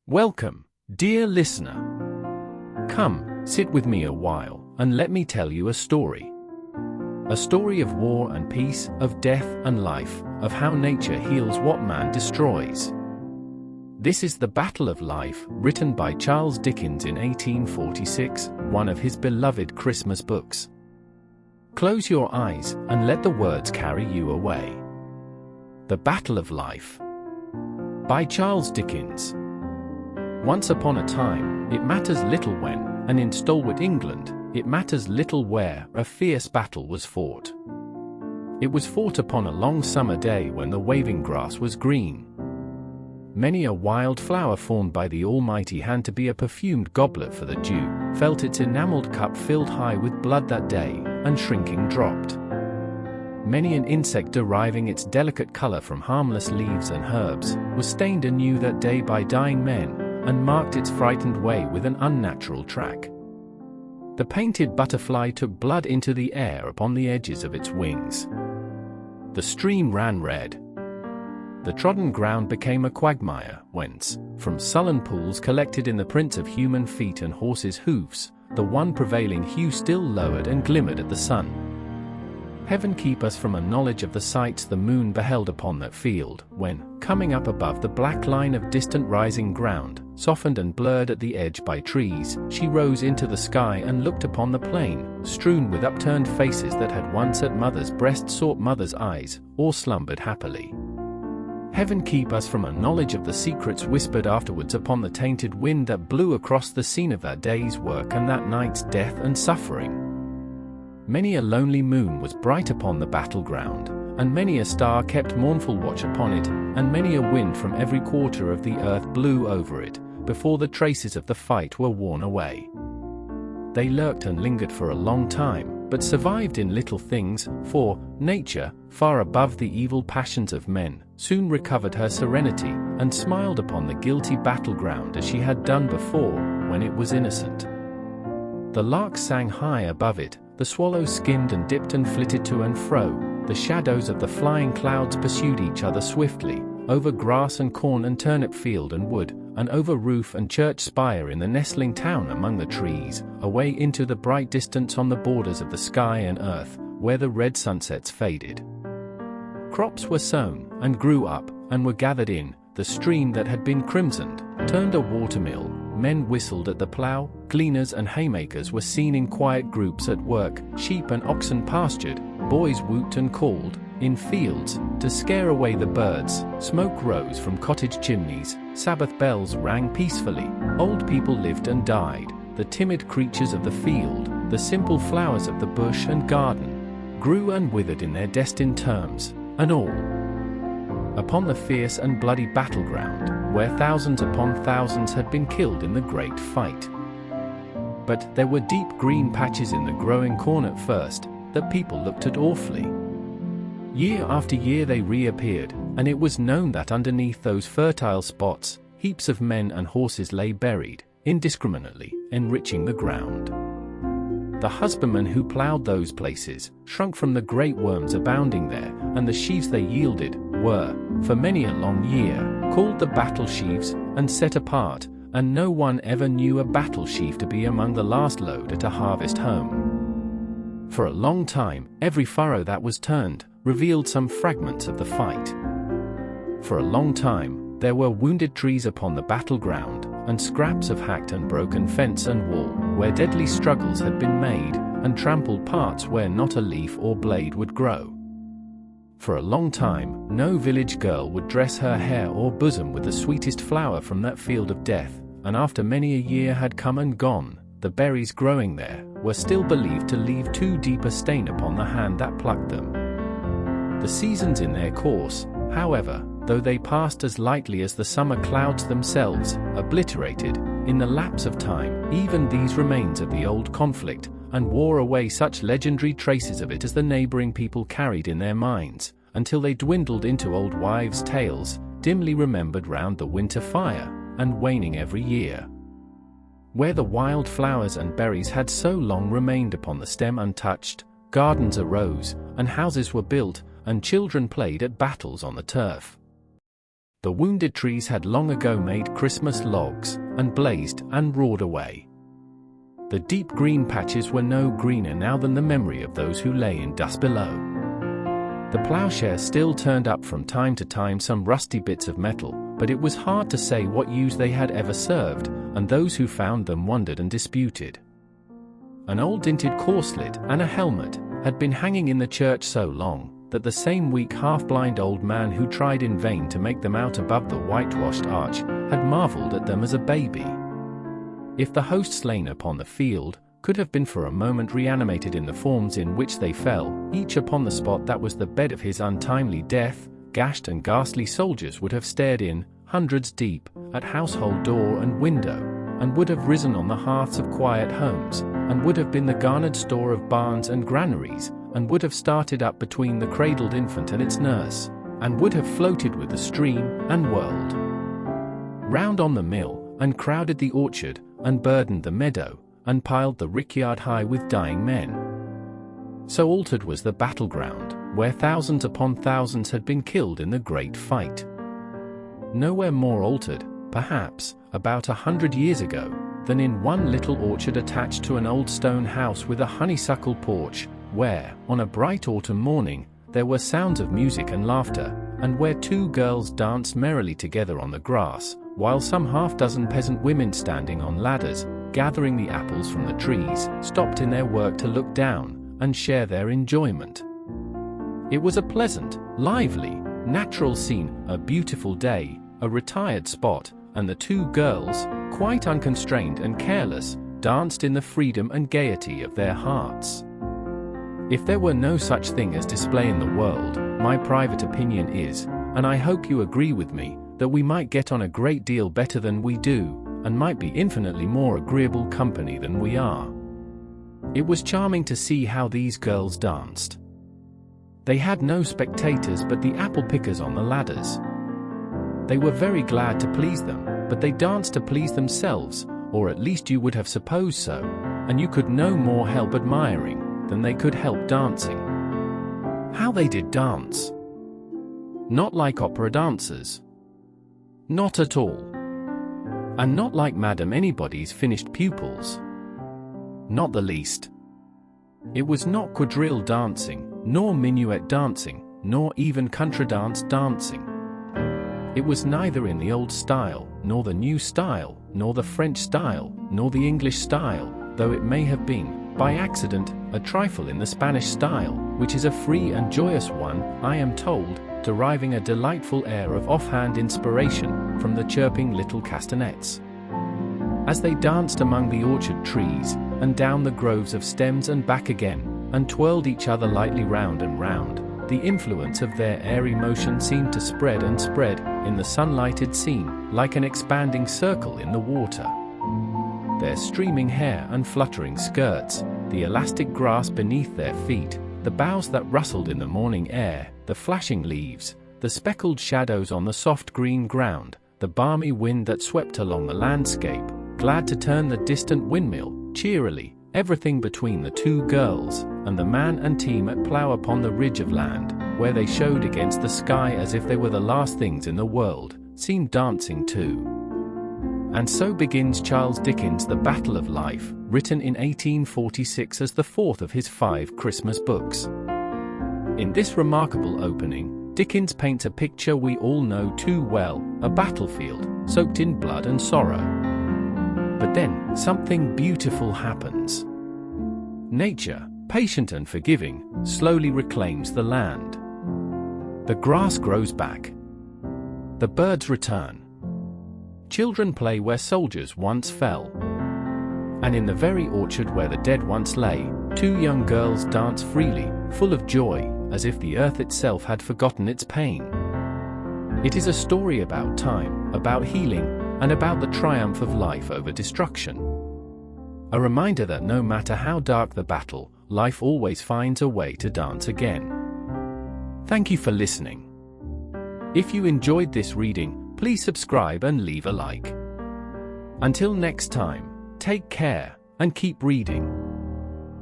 Welcome, dear listener. Come, sit with me a while, and let me tell you a story. A story of war and peace, of death and life, of how nature heals what man destroys. This is The Battle of Life, written by Charles Dickens in 1846, one of his beloved Christmas books. Close your eyes, and let the words carry you away. The Battle of Life, by Charles Dickens. Once upon a time, it matters little when, and in stalwart England, it matters little where, a fierce battle was fought. It was fought upon a long summer day when the waving grass was green. Many a wild flower formed by the almighty hand to be a perfumed goblet for the dew, felt its enamelled cup filled high with blood that day, and shrinking dropped. Many an insect deriving its delicate colour from harmless leaves and herbs, was stained anew that day by dying men, and marked its frightened way with an unnatural track. The painted butterfly took blood into the air upon the edges of its wings. The stream ran red. The trodden ground became a quagmire, whence, from sullen pools collected in the prints of human feet and horses' hoofs, the one prevailing hue still lowered and glimmered at the sun. Heaven keep us from a knowledge of the sights the moon beheld upon that field, when, coming up above the black line of distant rising ground, softened and blurred at the edge by trees, she rose into the sky and looked upon the plain, strewn with upturned faces that had once at mother's breast sought mother's eyes, or slumbered happily. Heaven keep us from a knowledge of the secrets whispered afterwards upon the tainted wind that blew across the scene of that day's work and that night's death and suffering. Many a lonely moon was bright upon the battleground, and many a star kept mournful watch upon it, and many a wind from every quarter of the earth blew over it, before the traces of the fight were worn away. They lurked and lingered for a long time, but survived in little things, for nature, far above the evil passions of men, soon recovered her serenity, and smiled upon the guilty battleground as she had done before, when it was innocent. The lark sang high above it, the swallows skimmed and dipped and flitted to and fro, the shadows of the flying clouds pursued each other swiftly, over grass and corn and turnip field and wood, and over roof and church spire in the nestling town among the trees, away into the bright distance on the borders of the sky and earth, where the red sunsets faded. Crops were sown, and grew up, and were gathered in, the stream that had been crimsoned, turned a watermill, men whistled at the plough, gleaners and haymakers were seen in quiet groups at work, sheep and oxen pastured, boys whooped and called, in fields, to scare away the birds, smoke rose from cottage chimneys, Sabbath bells rang peacefully, old people lived and died, the timid creatures of the field, the simple flowers of the bush and garden, grew and withered in their destined terms, and all upon the fierce and bloody battleground, where thousands upon thousands had been killed in the great fight. But there were deep green patches in the growing corn at first, that people looked at awfully. Year after year they reappeared, and it was known that underneath those fertile spots, heaps of men and horses lay buried, indiscriminately, enriching the ground. The husbandmen who ploughed those places, shrunk from the great worms abounding there, and the sheaves they yielded, were, for many a long year, called the battle sheaves, and set apart, and no one ever knew a battle sheaf to be among the last load at a harvest home. For a long time, every furrow that was turned, revealed some fragments of the fight. For a long time, there were wounded trees upon the battleground, and scraps of hacked and broken fence and wall, where deadly struggles had been made, and trampled parts where not a leaf or blade would grow. For a long time, no village girl would dress her hair or bosom with the sweetest flower from that field of death, and after many a year had come and gone, the berries growing there were still believed to leave too deep a stain upon the hand that plucked them. The seasons in their course, however, though they passed as lightly as the summer clouds themselves, obliterated, in the lapse of time, even these remains of the old conflict, and wore away such legendary traces of it as the neighboring people carried in their minds, until they dwindled into old wives' tales, dimly remembered round the winter fire, and waning every year. Where the wild flowers and berries had so long remained upon the stem untouched, gardens arose, and houses were built, and children played at battles on the turf. The wounded trees had long ago made Christmas logs, and blazed and roared away. The deep green patches were no greener now than the memory of those who lay in dust below. The plowshare still turned up from time to time some rusty bits of metal, but it was hard to say what use they had ever served, and those who found them wondered and disputed. An old dinted corselet and a helmet had been hanging in the church so long that the same weak half-blind old man who tried in vain to make them out above the whitewashed arch had marveled at them as a baby. If the host slain upon the field could have been for a moment reanimated in the forms in which they fell, each upon the spot that was the bed of his untimely death, gashed and ghastly soldiers would have stared in, hundreds deep, at household door and window, and would have risen on the hearths of quiet homes, and would have been the garnered store of barns and granaries, and would have started up between the cradled infant and its nurse, and would have floated with the stream, and whirled round on the mill, and crowded the orchard, and burdened the meadow, and piled the rickyard high with dying men. So altered was the battleground, where thousands upon thousands had been killed in the great fight. Nowhere more altered, perhaps, about 100 years ago, than in one little orchard attached to an old stone house with a honeysuckle porch, where, on a bright autumn morning, there were sounds of music and laughter, and where two girls danced merrily together on the grass, while some half-dozen peasant women standing on ladders, gathering the apples from the trees, stopped in their work to look down and share their enjoyment. It was a pleasant, lively, natural scene, a beautiful day, a retired spot, and the two girls, quite unconstrained and careless, danced in the freedom and gaiety of their hearts. If there were no such thing as display in the world, my private opinion is, and I hope you agree with me, that we might get on a great deal better than we do, and might be infinitely more agreeable company than we are. It was charming to see how these girls danced. They had no spectators but the apple pickers on the ladders. They were very glad to please them, but they danced to please themselves, or at least you would have supposed so, and you could no more help admiring than they could help dancing. How they did dance! Not like opera dancers. Not at all. And not like Madame Anybody's finished pupils. Not the least. It was not quadrille dancing, nor minuet dancing, nor even contradance dancing. It was neither in the old style, nor the new style, nor the French style, nor the English style, though it may have been, by accident, a trifle in the Spanish style, which is a free and joyous one, I am told, deriving a delightful air of offhand inspiration from the chirping little castanets. As they danced among the orchard trees, and down the groves of stems and back again, and twirled each other lightly round and round, the influence of their airy motion seemed to spread and spread in the sunlighted scene, like an expanding circle in the water. Their streaming hair and fluttering skirts, the elastic grass beneath their feet, the boughs that rustled in the morning air, the flashing leaves, the speckled shadows on the soft green ground, the balmy wind that swept along the landscape, glad to turn the distant windmill, cheerily, everything between the two girls and the man and team at plough upon the ridge of land, where they showed against the sky as if they were the last things in the world, seemed dancing too. And so begins Charles Dickens' The Battle of Life, written in 1846 as the fourth of his 5 Christmas books. In this remarkable opening, Dickens paints a picture we all know too well, a battlefield, soaked in blood and sorrow. But then, something beautiful happens. Nature, patient and forgiving, slowly reclaims the land. The grass grows back. The birds return. Children play where soldiers once fell. And in the very orchard where the dead once lay, 2 young girls dance freely, full of joy, as if the earth itself had forgotten its pain. It is a story about time, about healing, and about the triumph of life over destruction. A reminder that no matter how dark the battle, life always finds a way to dance again. Thank you for listening. If you enjoyed this reading, please subscribe and leave a like. Until next time, take care and keep reading.